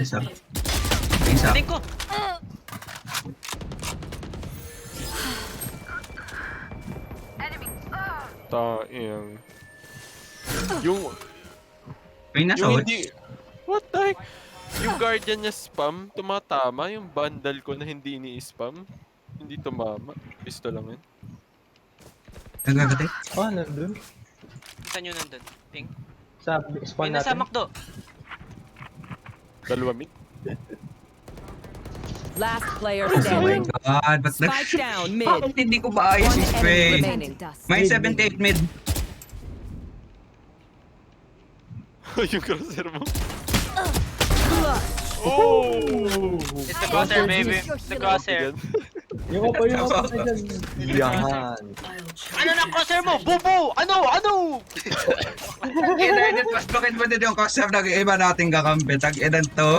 Isa. Isa. Tingin ko. Taing. Yung May nasa yung watch. hindi what the heck? Yung guardian niya spam, tumatama. Yung bundle ko na hindi ni-spam, hindi tumama. Pistol lang yun. Nagkakatay. Oh, nandun. Saan yun nandun? Ping. Sa May spawn nasa natin. McDo. Dalawa mid. Last player Oh my standing. god, ba't Spike down mid. Bakit hindi ko ba ayos One yung enemy spray? remaining. May 78 mid. Yung crosshair mo. It's the crosshair, baby. It's the crosshair. Yung pa yung pa dyan. Yan. Ano na crosshair mo? Bubu! Ano? Mas bakit ba din yung concept ng iba nating kakampi? Tag-inan to.